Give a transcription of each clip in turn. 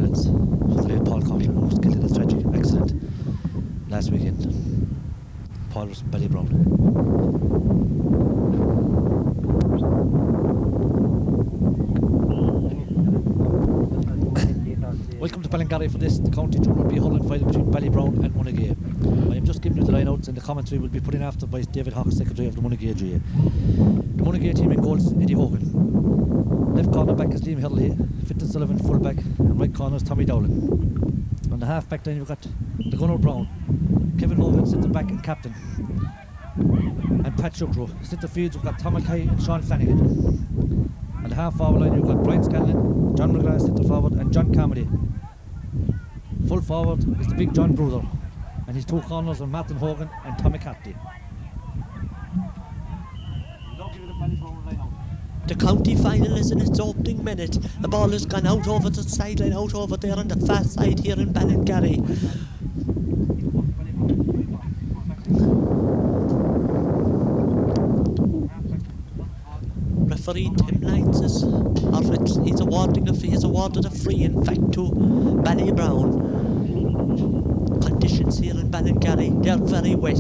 condolences for the late Paul Coughlin, who was killed in a tragic accident last weekend. Paul was Ballybrown. Welcome to Ballingarry for this, the County Junior B Hurling final between Ballybrown and Monagea. I am just giving you the line-outs, and the commentary will be put in after by David Hawke, Secretary of the Monagea GA. The Monagea team in goals, Eddie Hogan. Left corner back is Liam Hurley, Fintan Sullivan full back, and right corner is Tommy Dowling. On the half back line you've got the Gunnar Brown, Kevin Hogan centre back and captain, and Pat Shukro. Centre fields you've got Tom Mackay and Sean Flanagan. On the half forward line you've got Brian Scanlon, John McGrath centre forward, and John Carmody. Full forward is the big John Bruder, and his two corners are Martin Hogan and Tommy Carty. The county final is in its opening minute. The ball has gone out over the sideline, out over there on the far side here in Ballingarry. Referee Tim Lyons he's awarded a free, in fact, to Ballybrown. Conditions here in Ballingarry, they're very wet.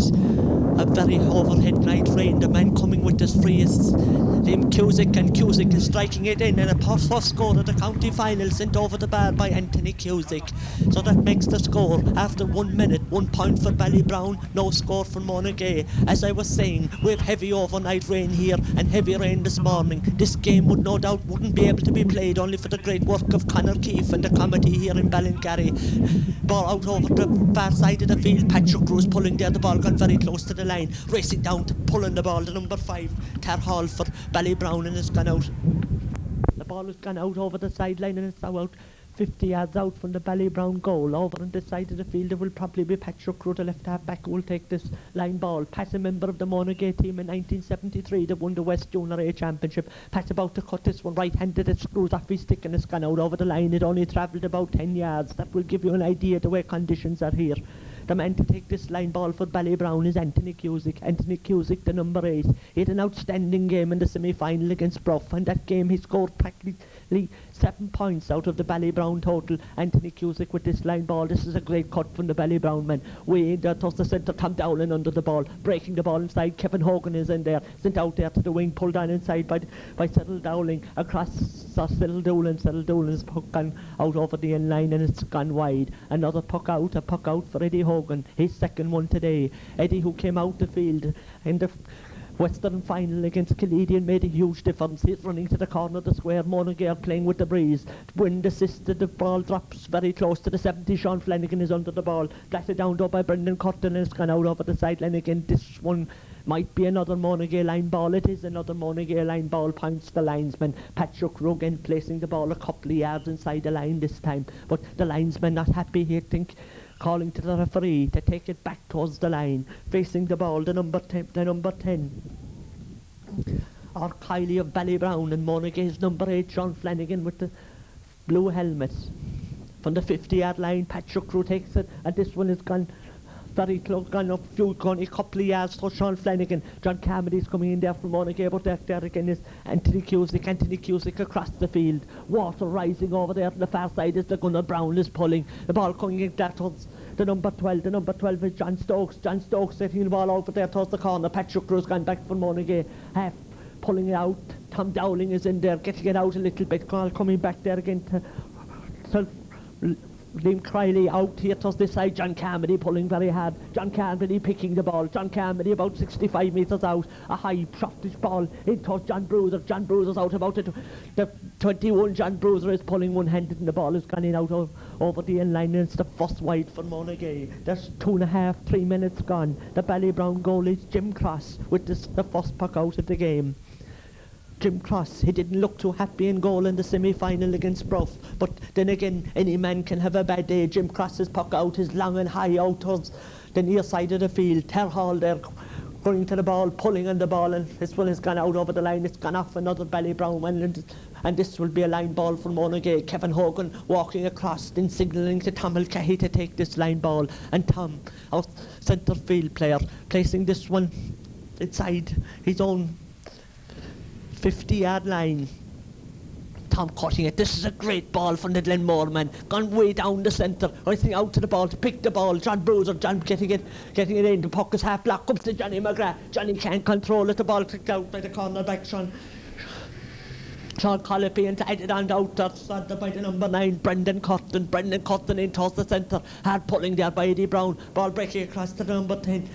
A very overhead night rain. The man coming with his free is Liam Cusick, and Cusick is striking it in, and a first score of the county final sent over the bar by Anthony Cusick. So that makes the score after 1 minute, 1 point for Ballybrown, no score for Monagea. As I was saying, we have heavy overnight rain here and heavy rain this morning. This game would no doubt wouldn't be able to be played only for the great work of Conor Keefe and the committee here in Ballingarry. Ball out over the far side of the field. Patrick Cruz pulling there, the ball got very close to the line, racing down to pulling the ball, the number 5 Tar Hall for Ballybrown, and it's gone out. The ball has gone out over the sideline, and it's now out 50 yards out from the Ballybrown goal. Over on this side of the field it will probably be Patrick Cruz, the left half back, who will take this line ball. Pat, a member of the Monagea team in 1973 that won the West Junior A Championship. Pat's about to cut this one right-handed, it screws off his stick and it's gone out over the line. It only travelled about 10 yards. That will give you an idea of the way conditions are here. The man to take this line ball for Ballybrown is Anthony Cusick. Anthony Cusick, the number 8. He had an outstanding game in the semi-final against Brough, and that game he scored practically 7 points out of the Ballybrown total. Anthony Cusick with this line ball. This is a great cut from the Ballybrown man. Way in there towards the centre, Tom Dowling under the ball, breaking the ball inside. Kevin Hogan is in there, sent out there to the wing, pulled on inside by Cyril Dowling across Cyril Doolan. Cyril Doolan's puck gone out over the end line and it's gone wide. Another puck out, a puck out for Eddie Hogan, his second one today. Eddie, who came out the field in the Western final against Canadian, made a huge difference. He's running to the corner of the square. Monagea playing with the breeze. Wind assisted, the ball drops very close to the 70. Sean Flanagan is under the ball, blasted down though by Brendan Curtin, and it's gone out over the sideline again. This one might be another Monagea line ball. It is another Monagea line ball, points the linesman. Patrick Rogan placing the ball a couple of yards inside the line this time, but the linesman not happy here, think, calling to the referee to take it back towards the line. Facing the ball, the number 10 are Kylie of Ballybrown, and Monagea's number 8 Sean Flanagan with the blue helmet. From the 50-yard line, Patrick Crew takes it, and this one has gone very close, gone a couple of yards to Sean Flanagan. John Carmody's coming in there from Monagea, but there again is Anthony Cusick. Anthony Cusick across the field. Water rising over there on the far side as the Gunnar Brown is pulling. The ball coming in there towards the number 12. The number 12 is John Stokes. John Stokes setting the ball over there towards the corner. Patrick Crew's gone back for Monagea. Half pulling it out. Tom Dowling is in there, getting it out a little bit. Coming back there again to Liam Criley out here towards this side. John Carmody pulling very hard. John Carmody picking the ball. John Carmody about 65 metres out. A high shottish ball in towards John Bruiser. John Bruiser's out about it. The 21 John Bruiser is pulling one-handed and the ball is gone in out over the end line, and it's the first wide for Monagea. There's 2.5, 3 minutes gone. The Ballybrown goal is Jim Cross with the first puck out of the game. Jim Cross, he didn't look too happy in goal in the semi-final against Brough, but then again, any man can have a bad day. Jim Cross's puck out is long and high out towards the near side of the field. Ter Hall there going to the ball, pulling on the ball, and this one has gone out over the line. It's gone off another Ballybrown one, and this will be a line ball from Monagea. Kevin Hogan walking across, then signalling to Tom Mulcahy to take this line ball, and Tom, our centre field player, placing this one inside his own 50-yard line. Tom cutting it. This is a great ball from the Glenmore man. Gone way down the centre. Racing out to the ball to pick the ball. John Bruiser, John getting it in. The puck is half block. Comes to Johnny McGrath. Johnny can't control it. The ball kicked out by the corner back. Sean Colopy and tied it on out by the number 9, Brendan Cotton. Brendan Cotton in towards the centre. Hard pulling there by Eddie Brown. Ball breaking across to the number 10.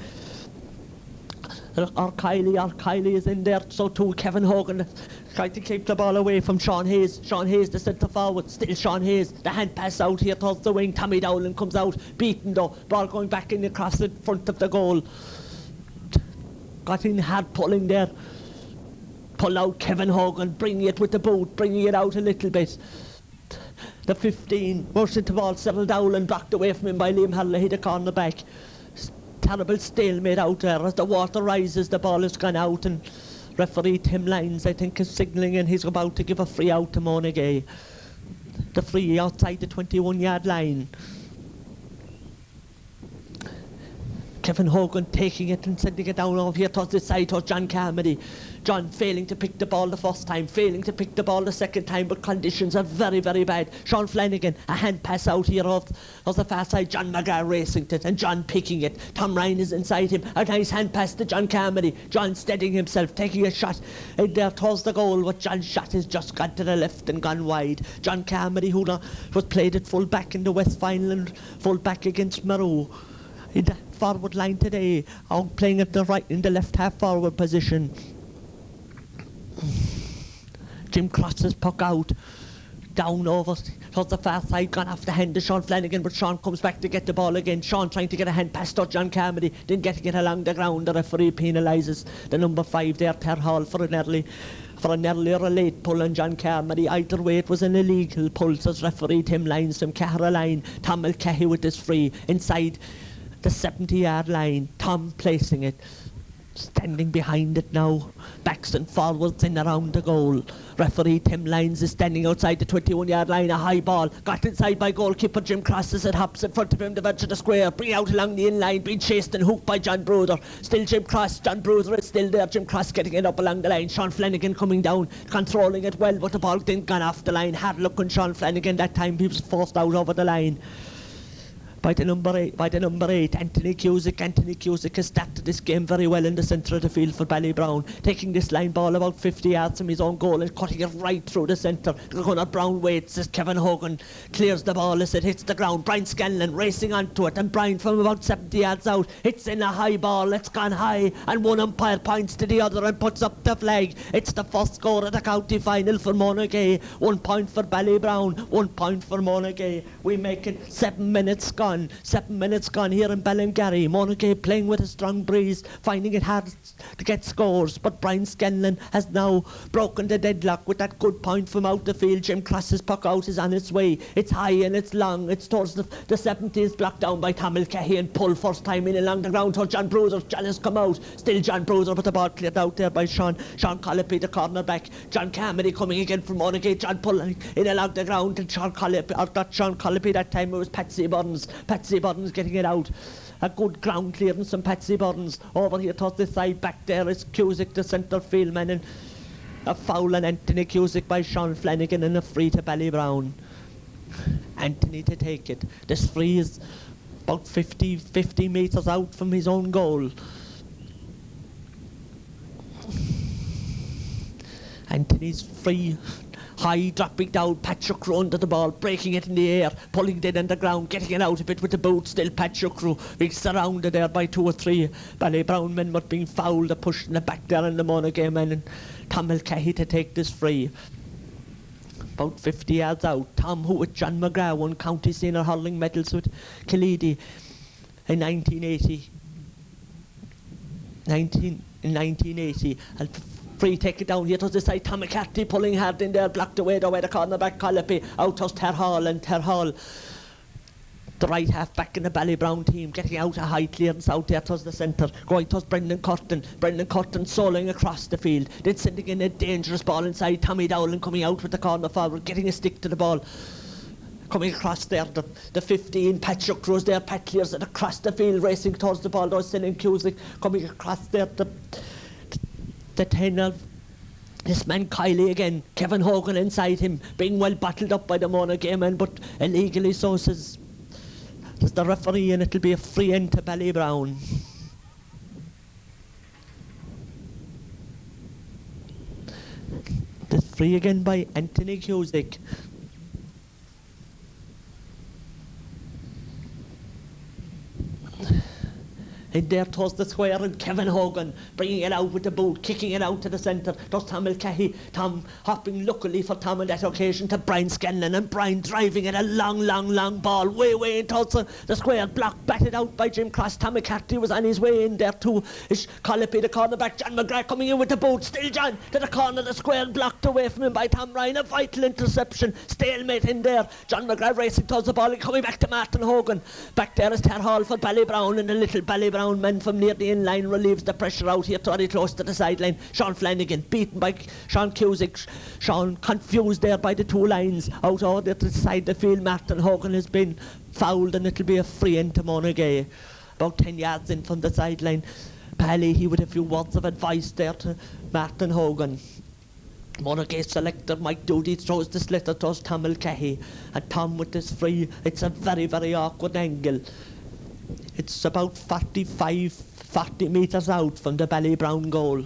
Kylie is in there, so too Kevin Hogan trying to keep the ball away from Sean Hayes. Sean Hayes, the centre forward, still Sean Hayes. The hand pass out here towards the wing. Tommy Dowling comes out, beaten though. Ball going back in across the front of the goal. Got in hard pulling there. Pull out Kevin Hogan, bringing it with the boot, bringing it out a little bit. The 15, motion to ball, settled down and blocked away from him by Liam Hurley, the corner back. Terrible stalemate out there. As the water rises, the ball has gone out, and referee Tim Lyons, I think, is signalling, and he's about to give a free out to Monagea. The free outside the 21-yard line. Kevin Hogan taking it and sending it down over here towards the side towards John Carmody. John failing to pick the ball the first time, failing to pick the ball the second time, but conditions are very, very bad. Sean Flanagan, a hand pass out here off the far side. John McGrath racing it, and John picking it. Tom Ryan is inside him. A nice hand pass to John Carmody. John steadying himself, taking a shot in there towards the goal, but John's shot has just gone to the left and gone wide. John Carmody, who was played at full back in the West Final and full back against Maru. In the forward line today, out playing at the right in the left half forward position. Jim Cross's puck out, down over towards the far side, gone off the hand to Sean Flanagan, but Sean comes back to get the ball again. Sean trying to get a hand pass to John Carmody, didn't get it along the ground. The referee penalises the number 5 there, Ter Hall, for an early or a late pull on John Carmody. Either way, it was an illegal pull, says referee Tim Lyons from Caroline. Tom Mulcahy with his free inside the 70-yard line. Tom placing it, standing behind it now, backs and forwards in around the goal. Referee Tim Lyons is standing outside the 21-yard line. A high ball got inside by goalkeeper Jim Cross as it hops in front of him, the verge of the square, bring out along the in-line, being chased and hooked by John Bruiser. Still Jim Cross. John Bruiser is still there. Jim Cross getting it up along the line. Sean Flanagan coming down, controlling it well, but the ball didn't gone off the line. Hard look on Sean Flanagan that time. He was forced out over the line by the number 8, Anthony Cusick. Anthony Cusick has started this game very well in the centre of the field for Ballybrown, taking this line ball about 50 yards from his own goal and cutting it right through the centre. Gunnar Brown waits as Kevin Hogan clears the ball as it hits the ground. Brian Scanlon racing onto it, and Brian from about 70 yards out hits in a high ball. It's gone high, and one umpire points to the other and puts up the flag. It's the first score of the county final for Monagea. 1 point for Ballybrown, 1 point for Monagea. We make it 7 minutes gone. 7 minutes gone here in Ballingarry. Monagea playing with a strong breeze, finding it hard to get scores, but Brian Scanlon has now broken the deadlock with that good point from out the field. Jim Cross's puck out is on its way. It's high and it's long. It's towards the 70s, blocked down by Tom Mulcahy and pulled first time in along the ground towards John Bruiser. John has come out. Still John Bruiser, but the ball cleared out there by Sean Colopy, the corner back. John Carmody coming again from Monagea. John pulling in along the ground, and Sean Colopy, or not Sean Colopy that time, it was Patsy Burns. Patsy Burns getting it out. A good ground clearance from Patsy Burns. Over here towards the side, back there is Cusick, the centre field man, and a foul on Anthony Cusick by Sean Flanagan, and a free to Ballybrown. Anthony to take it. This free is about 50 metres out from his own goal. Anthony's free. High, dropping down, Patrick Crew under the ball, breaking it in the air, pulling it in the ground, getting it out a bit with the boot. Still Patrick Crew being surrounded there by 2 or 3 Ballybrown men, but being fouled, pushing it back there in the Monagea men, and Tom Mulcahy to take this free. About 50 yards out. Tom, who with John McGrath won county senior hurling medals with Killeedy in 1980. In 1980. And free take it down here to the side. Tom McCarthy pulling hard in there, blocked away though by the cornerback Colopy. Out to Ter Hall, and Ter Hall, the right half back in the Ballybrown team, getting out a high clearance out there towards the centre, going towards Brendan Curtin. Brendan Curtin soloing across the field, then sending in a dangerous ball inside. Tommy Dowling coming out with the corner forward, getting a stick to the ball. Coming across there, the 15, Patrick Cruz there, Pat clears it across the field, racing towards the ball. Those sending Cusick coming across there, the 10 of This man Kiley again, Kevin Hogan inside him, being well battled up by the Monagea men, but illegally so, says the referee, and it'll be a free end to Ballybrown. This free again by Anthony Cusick. In there towards the square, and Kevin Hogan bringing it out with the boot, kicking it out to the centre. Does Tom Mulcahy. Tom hopping luckily for Tom on that occasion to Brian Scanlon, and Brian driving it a long ball way in towards the square. Block batted out by Jim Cross. Tom McCarthy was on his way in there too. Is Colopy the cornerback. John McGrath coming in with the boot. Still John to the corner of the square, blocked away from him by Tom Ryan. A vital interception. Stalemate in there. John McGrath racing towards the ball and coming back to Martin Hogan. Back there is Ter Hall for Ballybrown, and the little Ballybrown man from near the in-line relieves the pressure out here very close to the sideline. Sean Flanagan beaten by Sean Cusick. Sean confused there by the two lines out over the side of the field. Martin Hogan has been fouled, and it'll be a free end to Monagea. About 10 yards in from the sideline. Pally, he with a few words of advice there to Martin Hogan. Monagea selector Mike Doody throws the slitter towards Tom Mulcahy, and Tom with this free. It's a very awkward angle. It's about 40 metres out from the Ballybrown goal.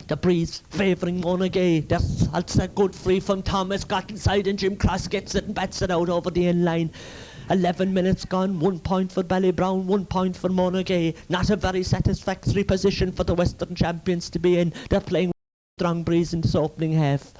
The breeze favouring Monagea. That's a good free from Thomas. Got inside, and Jim Cross gets it and bats it out over the end line. 11 minutes gone, 1 point for Ballybrown, 1 point for Monagea. Not a very satisfactory position for the Western champions to be in. They're playing with strong breeze in this opening half.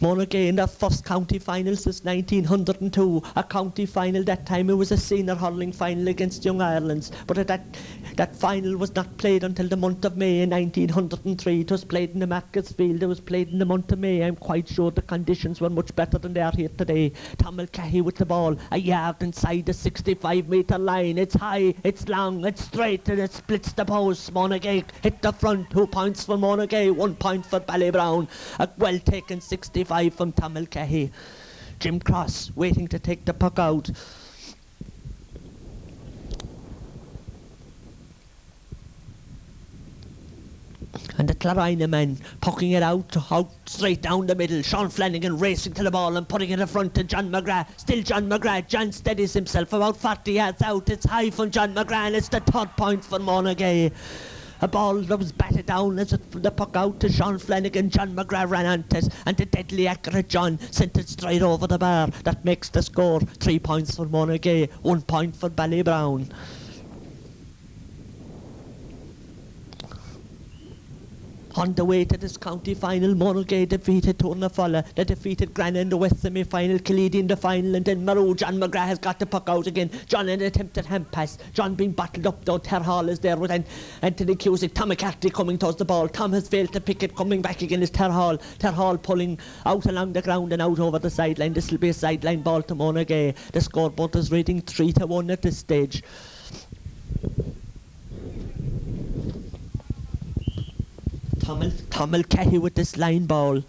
Monagea in their first county final since 1902. A county final that time. It was a senior hurling final against Young Ireland's, but that final was not played until the month of May in 1903. It was played in the Macclesfield. It was played in the month of May. I'm quite sure the conditions were much better than they are here today. Tom Mulcahy with the ball, a yard inside the 65-metre line. It's high, it's long, it's straight, and it splits the post. Monagea hit the front. 2 points for Monagea, 1 point for Ballybrown. A well taken 65 from Tom Mulcahy. Jim Cross waiting to take the puck out. And the Clarina men pucking it out straight down the middle. Sean Flanagan racing to the ball and putting it in front to John McGrath. Still John McGrath. John steadies himself about 40 yards out. It's high from John McGrath, and it's the 3rd point for Monagea. A ball that was batted down as the puck out to Sean Flanagan. John McGrath ran on it, and the deadly accurate John sent it straight over the bar. That makes the score 3 points for Monagea, 1 point for Ballybrown. On the way to this county final, Monagea defeated Tournafulla. They defeated Granna in the West semi-final, Killeedy in the final, and then Maru. John McGrath has got the puck out again. John in an attempted hand pass. John being battled up though. Ter Hall is there with Anthony Cusick. Tom McCarthy coming towards the ball. Tom has failed to pick it. Coming back again is Ter Hall. Ter Hall pulling out along the ground and out over the sideline. This will be a sideline ball to Monagea. The scoreboard is reading 3-1 at this stage. Tom Mulcahy with this line ball.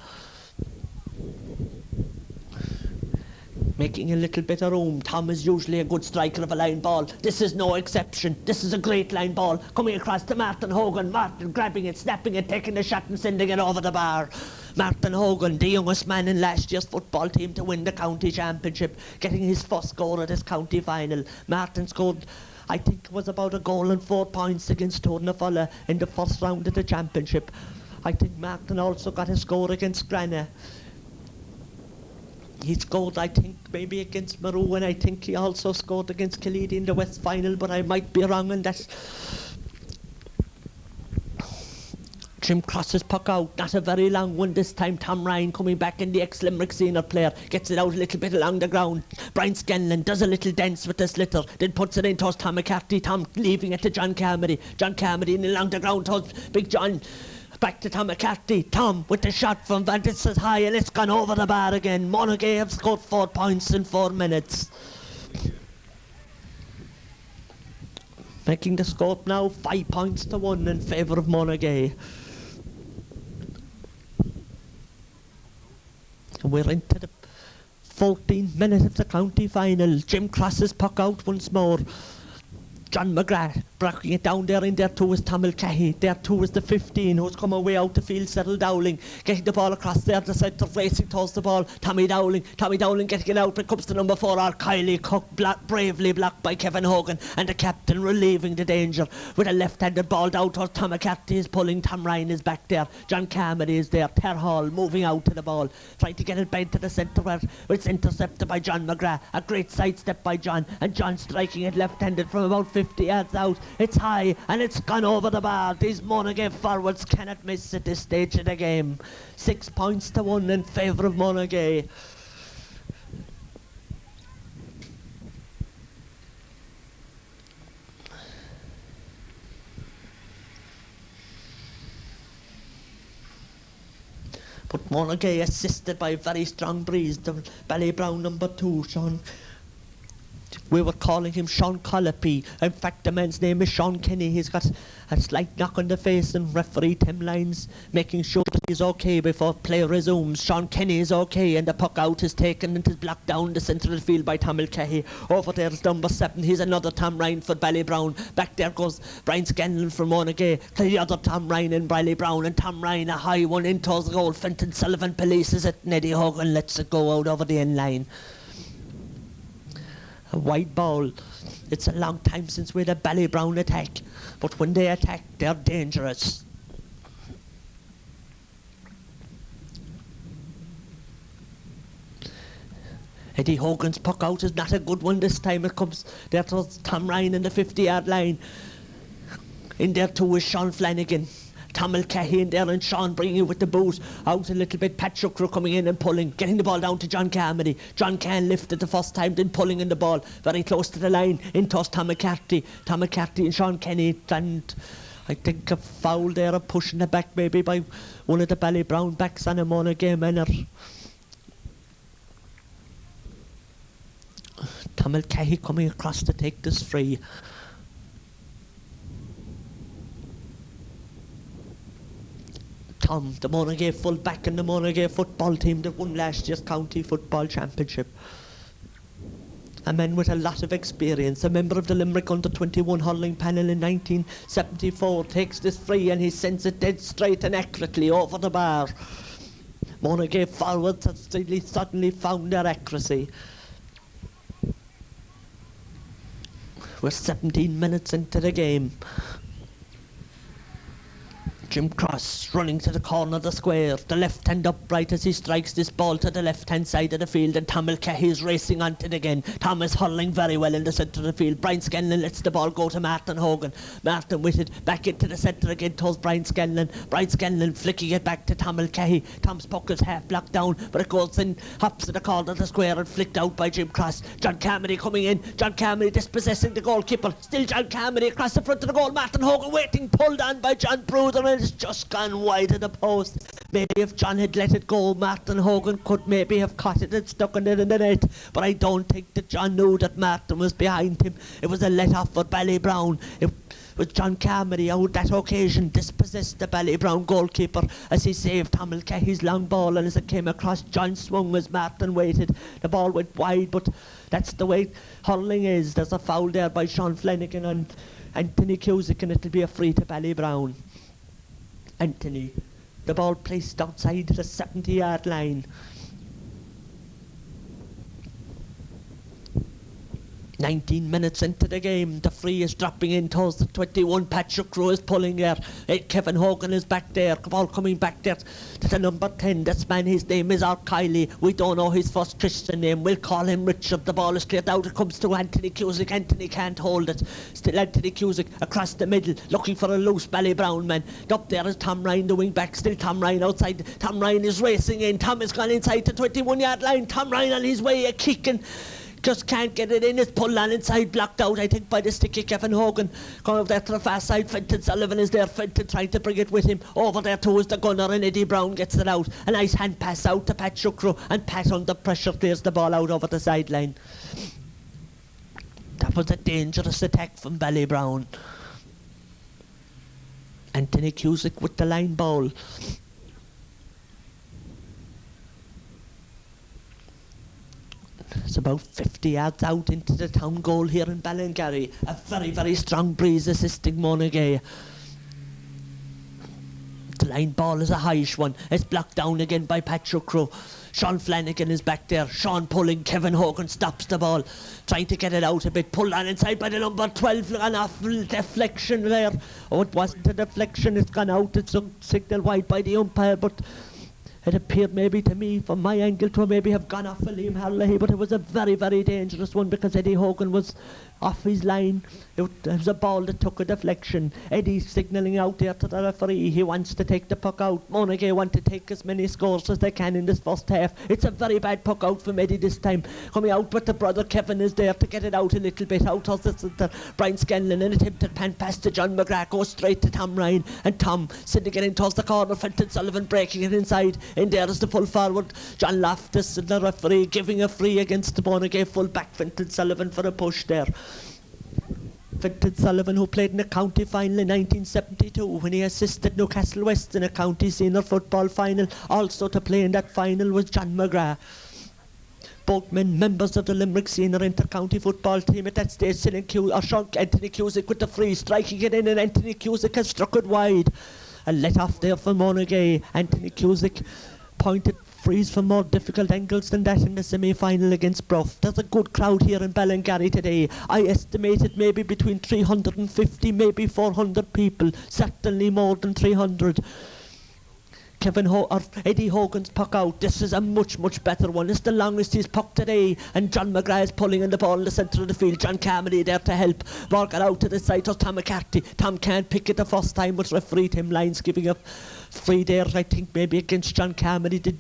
Making a little bit of room. Tom is usually a good striker of a line ball. This is no exception. This is a great line ball. Coming across to Martin Hogan. Martin grabbing it, snapping it, taking the shot and sending it over the bar. Martin Hogan, the youngest man in last year's football team to win the county championship, getting his first goal at this county final. Martin scored, I think it was about a goal and 4 points against Tournafulla in the first round of the championship. I think Martin also got a score against Granna. He scored, I think, maybe against Maru, and I think he also scored against Killeedy in the West final, but I might be wrong on that. Jim Cross's puck out, not a very long one this time. Tom Ryan coming back in, the ex-Limerick senior player, gets it out a little bit along the ground. Brian Scanlon does a little dance with the slitter, then puts it in towards Tom McCarthy. Tom leaving it to John Carmody. John Carmody in along the ground towards Big John. Back to Tom McCarthy. Tom with the shot from Van Dit's high, and it's gone over the bar again. Monagea have scored 4 points in 4 minutes. Making the score now 5-1 in favour of Monagea. And we're into the 14th minute of the county final. Jim Cross's puck out once more. John McGrath Bracking it down there, in there too is Tamil Cahy. There too is the 15 who's come away out the field, settled Dowling. Getting the ball across there, the centre racing towards the ball. Tommy Dowling getting it out, but comes to number 4, Kylie Cook, bravely blocked by Kevin Hogan. And the captain relieving the danger with a left-handed ball down towards Tom McCarthy is pulling. Tom Ryan is back there. John Carmody is there. Ter Hall moving out to the ball, trying to get it back to the centre where it's intercepted by John McGrath. A great sidestep by John, and John striking it left-handed from about 50 yards out. It's high and it's gone over the bar. These Monagea forwards cannot miss at this stage of the game. 6 points to 1 in favour of Monagea. But Monagea assisted by a very strong breeze. The Ballybrown number 2, Sean. We were calling him Sean Colopy. In fact, the man's name is Sean Kenny. He's got a slight knock on the face, and referee Tim Lyons making sure that he's okay before play resumes. Sean Kenny is okay, and the puck out is taken and is blocked down the centre of the field by Tamil Cahy. Over there is number 7. He's another Tom Ryan for Ballybrown. Back there goes Brian Scanlon for Monagea. To the other Tom Ryan in Ballybrown, and Tom Ryan a high one in towards the goal. Fenton Sullivan polices it, and Eddie Hogan lets it go out over the end line. A wide ball. It's a long time since we had a Ballybrown attack, but when they attack, they're dangerous. Eddie Hogan's puck out is not a good one this time. It comes there towards Tom Ryan in the 50-yard line. In there too is Sean Flanagan. Tamil Cahy in there, and Sean bringing it with the boot out a little bit. Patrick Crew coming in and pulling, getting the ball down to John Carmody. John Can lifted the first time, then pulling in the ball very close to the line in towards Tom McCarthy and Sean Kenny, and I think a foul there, a pushing it back maybe by one of the Ballybrown backs on a Monagea manner. Tamil Cahy coming across to take this free. Tom, the Monagea full back in the Monagea football team that won last year's county football championship. A man with a lot of experience, a member of the Limerick under-21 hurling panel in 1974, takes this free and he sends it dead straight and accurately over the bar. Monagea forwards have suddenly found their accuracy. We're 17 minutes into the game. Jim Cross running to the corner of the square, the left hand upright as he strikes this ball to the left hand side of the field, and Tamil Cahy is racing onto it again. Tom is hurling very well in the centre of the field. Brian Scanlon lets the ball go to Martin Hogan. Martin with it back into the centre again towards Brian Scanlon. Brian Scanlon flicking it back to Tamil Cahy. Tom's puck is half blocked down, but it goes in, hops to the corner of the square and flicked out by Jim Cross. John Carmody coming in. John Carmody dispossessing the goalkeeper. Still John Carmody across the front of the goal. Martin Hogan waiting, pulled on by John Bruder, and it's just gone wide of the post. Maybe if John had let it go, Martin Hogan could maybe have caught it and stuck it in the net, but I don't think that John knew that Martin was behind him. It was a let off for Ballybrown. It was John Carmody on that occasion dispossessed the Ballybrown goalkeeper as he saved Tamil Cahy's long ball, and as it came across, John swung as Martin waited. The ball went wide, but that's the way hurling is. There's a foul there by Sean Flanagan and Anthony Cusick, and it'll be a free to Ballybrown. Anthony, the ball placed outside the 70-yard line. 19 minutes into the game, the free is dropping in towards the 21. Patrick Crew is pulling there. Kevin Hogan is back there. Ball coming back there to the number 10. This man, his name is Kylie. We don't know his first Christian name. We'll call him Richard. The ball is cleared out. It comes to Anthony Cusick. Anthony can't hold it. Still Anthony Cusick across the middle, looking for a loose Ballybrown man. Up there is Tom Ryan, the wing back. Still Tom Ryan outside. Tom Ryan is racing in. Tom has gone inside the 21-yard line. Tom Ryan on his way, a kick, and just can't get it in. It's pulled on inside, blocked out, I think, by the sticky Kevin Hogan. Coming over there to the far side, Fenton Sullivan is there. Fenton trying to bring it with him. Over there too is the gunner, and Eddie Brown gets it out. A nice hand pass out to Pat Shukru, and Pat under pressure clears the ball out over the sideline. That was a dangerous attack from Ballybrown. Anthony Cusick with the line ball. It's about 50 yards out into the town goal here in Ballingarry. A very, very strong breeze assisting Monagea. The line ball is a highish one. It's blocked down again by Patrick Crow. Sean Flanagan is back there. Sean pulling. Kevin Hogan stops the ball. Trying to get it out a bit. Pulled on inside by the number 12. An awful deflection there. Oh, it wasn't a deflection. It's gone out. It's a signal wide by the umpire, but it appeared maybe to me, from my angle, to maybe have gone off of Liam Hurling, but it was a very, very dangerous one because Eddie Hogan was off his line. It was a ball that took a deflection. Eddie signalling out there to the referee. He wants to take the puck out. Monagea want to take as many scores as they can in this first half. It's a very bad puck out from Eddie this time. Coming out, but the brother Kevin is there to get it out a little bit. Out of the Brian Scanlon, an attempted pan pass to John McGrath, goes straight to Tom Ryan, and Tom sending it in towards the corner. Fenton Sullivan breaking it inside. In there is the full forward John Loftus, and the referee giving a free against the Monagea full back Fenton Sullivan for a push there. Fenton Sullivan, who played in the county final in 1972 when he assisted Newcastle West in a county senior football final. Also to play in that final was John McGrath. Both men members of the Limerick senior inter-county football team at that stage. Anthony Cusick with the free, striking it in, and Anthony Cusick has struck it wide. A let off there for Monagea. Anthony Cusick pointed frees from more difficult angles than that in the semi-final against Brough. There's a good crowd here in Ballingarry today. I estimated maybe between 350, maybe 400 people. Certainly more than 300. Eddie Hogan's puck out. This is a much, much better one. It's the longest he's pucked today, and John McGrath is pulling in the ball in the centre of the field. John Carmody there to help. Ball got out to the side to Tom McCarthy. Tom can't pick it the first time, but referee Tim Lyons giving a free there, I think maybe against John Carmody. Did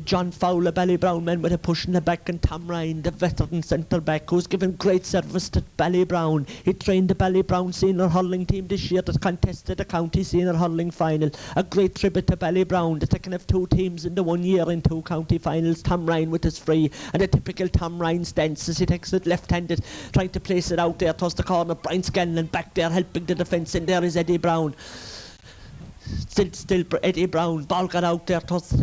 John foul a Ballybrown man with a push in the back, and Tom Ryan, the veteran centre back, who's given great service to Ballybrown. He trained the Ballybrown senior hurling team this year that contested the county senior hurling final. A great tribute to Ballybrown, the second of two teams in the 1 year in two county finals. Tom Ryan with his free, and a typical Tom Ryan stance as he takes it left-handed, trying to place it out there towards the corner. Brian Scanlon back there helping the defence, and there is Eddie Brown. Still Eddie Brown. Ball got out there towards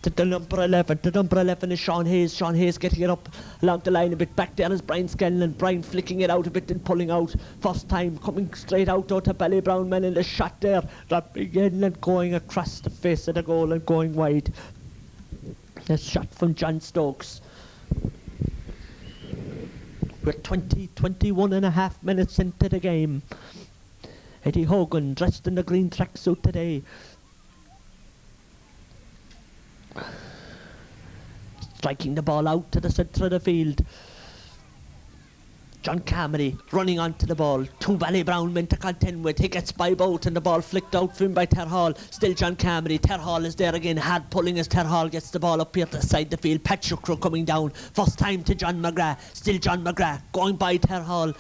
the number 11. The number 11 is Sean Hayes. Sean Hayes getting it up along the line a bit. Back there is Brian Scanlon. Brian flicking it out a bit and pulling out. First time coming straight out to Ballybrown man, in the shot there. Dropping in and going across the face of the goal and going wide. A shot from John Stokes. We're 21 and a half minutes into the game. Eddie Hogan dressed in the green tracksuit today. Striking the ball out to the centre of the field. John Carmody running onto the ball. Two Ballybrown men to contend with. He gets by both, and the ball flicked out for him by Terhall. Still John Carmody. Terhall is there again. Hard pulling as Terhall gets the ball up here to the side of the field. Patrick Crow coming down. First time to John McGrath. Still John McGrath going by Terhall.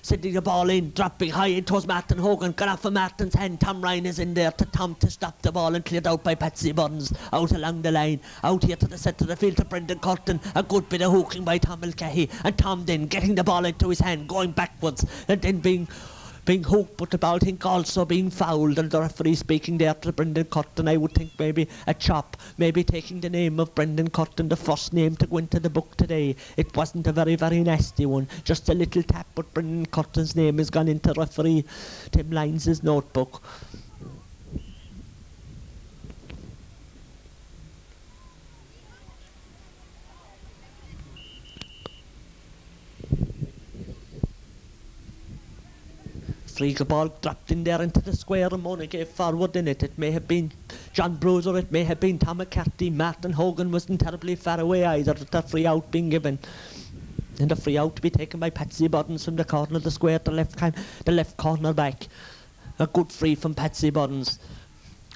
Sending the ball in, dropping high in towards Martin Hogan. Got off of Martin's hand. Tom Ryan is in there to Tom to stop the ball, and cleared out by Patsy Burns. Out along the line. Out here to the centre of the field to Brendan Curtin. A good bit of hooking by Tom Mulcahy. And Tom then getting the ball into his hand, going backwards, and then being hooked, but the ball think also being fouled, and the referee speaking there to Brendan Curtin. I would think maybe a chop, maybe taking the name of Brendan Curtin, the first name to go into the book today. It wasn't a very, very nasty one, just a little tap, but Brendan Curtin's name has gone into referee Tim Lyons' notebook. Free ball dropped in there into the square, and Monagea forward in it. It may have been John Bruiser, it may have been Tom McCarthy. Martin Hogan wasn't terribly far away either, with the free out being given. And the free out to be taken by Patsy Burns from the corner of the square, the left corner back. A good free from Patsy Burns.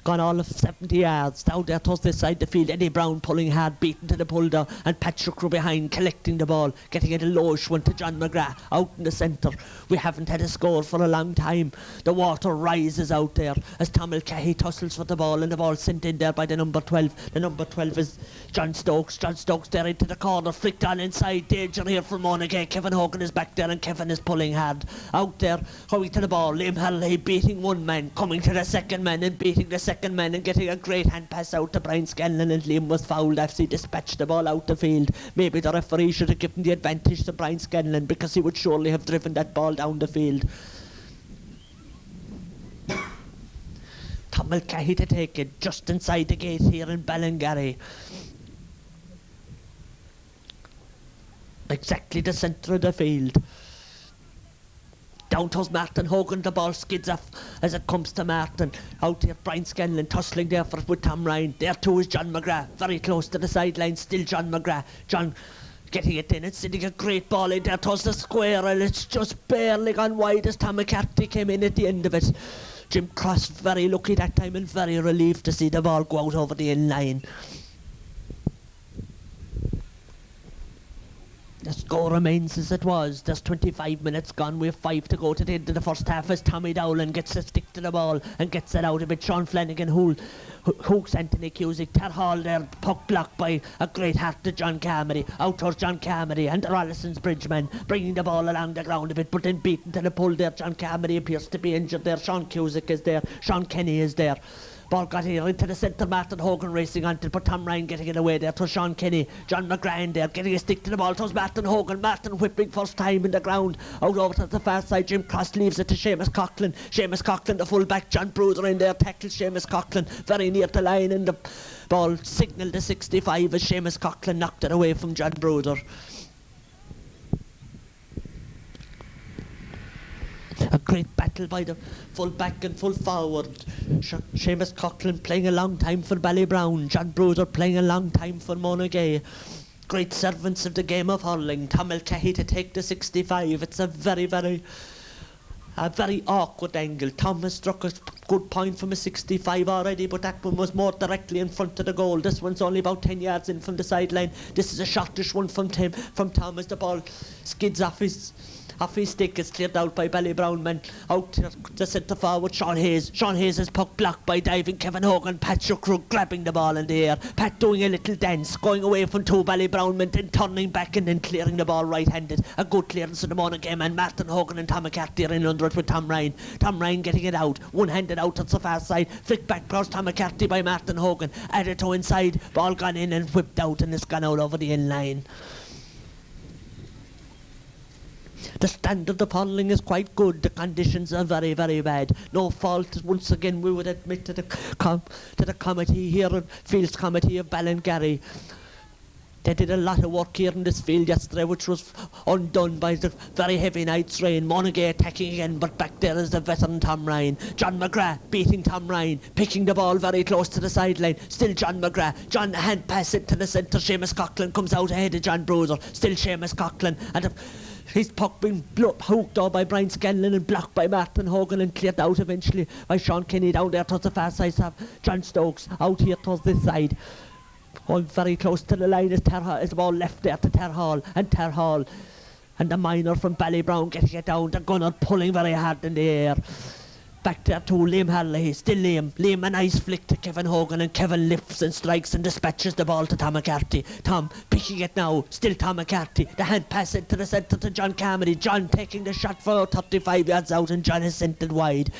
Gone all of 70 yards down there towards this side of the field. Eddie Brown pulling hard, beaten to the pull down, and Patrick Crow behind, collecting the ball, getting it a lowish one to John McGrath out in the centre. We haven't had a score for a long time. The water rises out there as Tom Mulcahy tussles for the ball, and the ball sent in there by the number 12. The number 12 is John Stokes. John Stokes there into the corner, flicked on inside. Danger here for Monagea. Kevin Hogan is back there, and Kevin is pulling hard out there, going to the ball. Liam Hurling beating one man, coming to the second man and beating the second. second man and getting a great hand pass out to Brian Scanlon, and Liam was fouled after he dispatched the ball out the field. Maybe the referee should have given the advantage to Brian Scanlon, because he would surely have driven that ball down the field. Tom Mulcahy to take it just inside the gate here in Ballingarry. Exactly the centre of the field. Down towards Martin Hogan, the ball skids off as it comes to Martin. Out here, Brian Scanlon tussling there for it with Tom Ryan. There too is John McGrath, very close to the sideline, still John McGrath. John getting it in and sending a great ball in there towards the square, and it's just barely gone wide as Tom McCarthy came in at the end of it. Jim Cross very lucky that time and very relieved to see the ball go out over the end line. The score remains as it was. There's 25 minutes gone. We have 5 to go to the end of the first half as Tommy Dowland gets to stick to the ball and gets it out of it. Sean Flanagan hooks Anthony Cusick. Ter Hall there, puck blocked by a great heart to John Carmody. Out towards John Carmody and Rollison's Bridgeman bringing the ball along the ground a bit, but then beaten to the pull there. John Carmody appears to be injured there. Sean Cusick is there. Sean Kenny is there. Ball got here into the centre. Martin Hogan racing on to, but Tom Ryan getting it away there to Sean Kenny. John McGrath there getting a stick to the ball towards Martin Hogan. Martin whipping first time in the ground. Out over to the far side. Jim Cross leaves it to Seamus Coughlin. Seamus Coughlin, the full back. John Bruder in there tackles Seamus Coughlin very near the line, and the ball signalled to 65 as Seamus Coughlin knocked it away from John Bruder. A great battle by the full back and full forward. Seamus Coughlin playing a long time for Ballybrown. John Bruder playing a long time for Monagea. Great servants of the game of hurling. Tom Mulcahy to take the 65. It's a very awkward angle. Tom has struck a good point from a 65 already, but that one was more directly in front of the goal. This one's only about 10 yards in from the sideline. This is a shortish one from Tom as the ball skids off his stick. Is cleared out by Ballybrown man. Out to the centre forward, Sean Hayes. Sean Hayes is puck blocked by diving Kevin Hogan. Pat Shukrug grabbing the ball in the air. Pat doing a little dance, going away from two Ballybrown men, then turning back and then clearing the ball right-handed. A good clearance of the Monagea man. Martin Hogan and Tom McCarthy are in under it with Tom Ryan. Tom Ryan getting it out, one-handed out to the far side. Flick back across Tom McCarthy by Martin Hogan. Added to inside, ball gone in and whipped out, and it's gone out over the end line. The standard of hurling is quite good. The conditions are very bad. No fault, once again, we would admit to the committee here, Fields Committee of Ballingarry. They did a lot of work here in this field yesterday, which was undone by the very heavy night's rain. Monagea attacking again, but back there is the veteran Tom Ryan. John McGrath beating Tom Ryan, picking the ball very close to the sideline. Still John McGrath. John hand pass it to the centre. Seamus Coughlin comes out ahead of John Bruder. Still Seamus Coughlin. And his puck being hooked out by Brian Scanlon and blocked by Martin Hogan and cleared out eventually by Sean Kenny down there towards the far side. John Stokes out here towards this side. All very close to the line is the ball left there to Ter Hall. And the minor from Ballybrown getting it down. The gunner pulling very hard in the air. Back there to Liam Harley. Still Liam a nice flick to Kevin Hogan, and Kevin lifts and strikes and dispatches the ball to Tom McCarthy. Tom picking it now. Still Tom McCarthy. The hand pass into the centre to John Carmody. John taking the shot for 35 yards out, and John is sent it wide.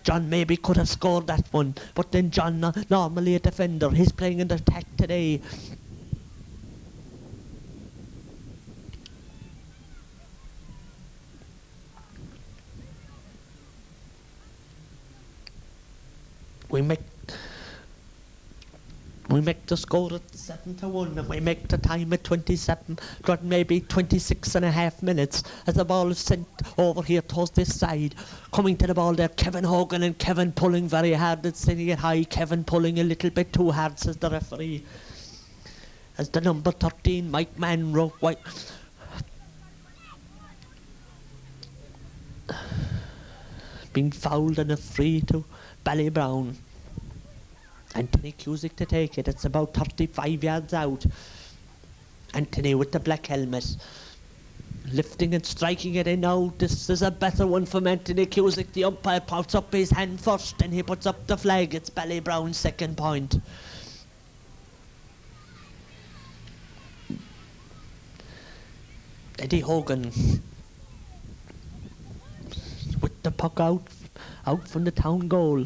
John maybe could have scored that one, but then John, normally a defender, he's playing in the attack today. We make the score at 7-1, and we make the time at 27, got maybe 26 and a half minutes as the ball is sent over here towards this side. Coming to the ball there, Kevin Hogan, and Kevin pulling very hard and sending it high. Kevin pulling a little bit too hard, says the referee. As the number 13, Mike Manro, being fouled and a free to Ballybrown. Anthony Cusick to take it. It's about 35 yards out. Anthony with the black helmet, lifting and striking it in now. This is a better one from Anthony Cusick. The umpire puts up his hand first and he puts up the flag. It's Ballybrown's second point. Eddie Hogan with the puck out from the town goal.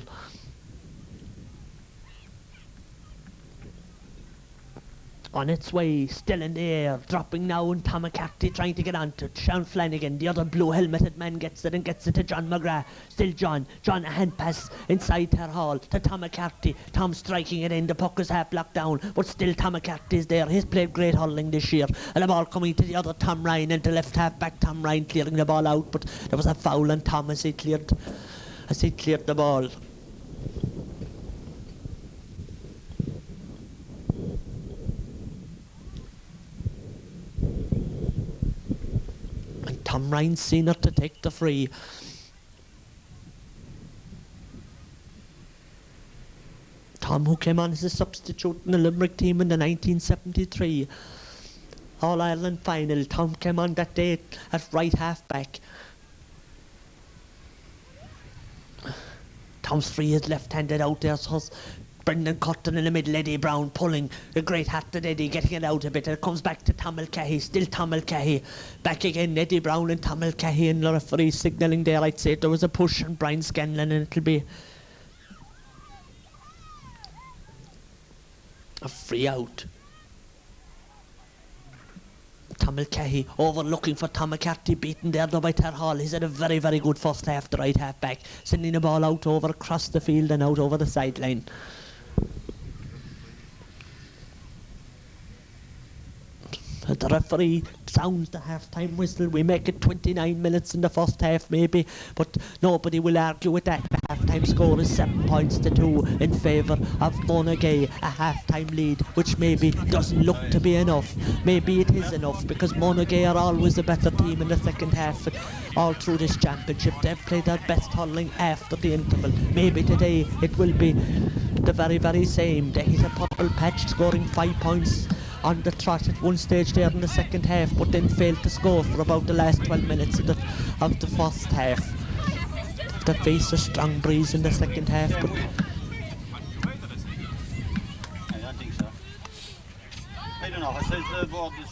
On its way, still in the air, dropping now, and Tom McCarthy trying to get onto it. Sean Flanagan, the other blue helmeted man, gets it and gets it to John McGrath. Still John a hand pass inside Ter Hall to Tom McCarthy. Tom striking it in, the puck is half blocked down, but still Tom McCarthy is there. He's played great hurling this year, and the ball coming to the other Tom Ryan, and the left half back Tom Ryan clearing the ball out, but there was a foul on Tom as he cleared the ball. Tom Ryan senior to take the free. Tom, who came on as a substitute in the Limerick team in the 1973 All-Ireland final. Tom came on that day at right half-back. Tom's free is left-handed out there, so Brendan Cotton in the middle, Eddie Brown pulling a great hat to Eddie, getting it out a bit. It comes back to Tom Mulcahy, still Tom Mulcahy. Back again, Eddie Brown and Tom Mulcahy, and the referee signalling there. I'd say there was a push on Brian Scanlon, and it'll be a free out. Tom Mulcahy overlooking for Tom McCarthy, beaten there though by Ter Hall. He's had a very, very good first half, the right half back, sending the ball out over across the field and out over the sideline. The referee sounds the half-time whistle. We make it 29 minutes in the first half maybe, but nobody will argue with that. The half-time score is 7 points to 2 in favour of Monagea. A half-time lead which maybe doesn't look to be enough. Maybe it is enough, because Monagea are always a better team in the second half all through this championship. They've played their best hurling after the interval. Maybe today it will be the very, very same. They hit a purple patch, scoring 5 points on the trot at one stage there in the second half, but then failed to score for about the last 12 minutes of the first half. They face a strong breeze in the second half, but I don't think so. I don't know. I said the board is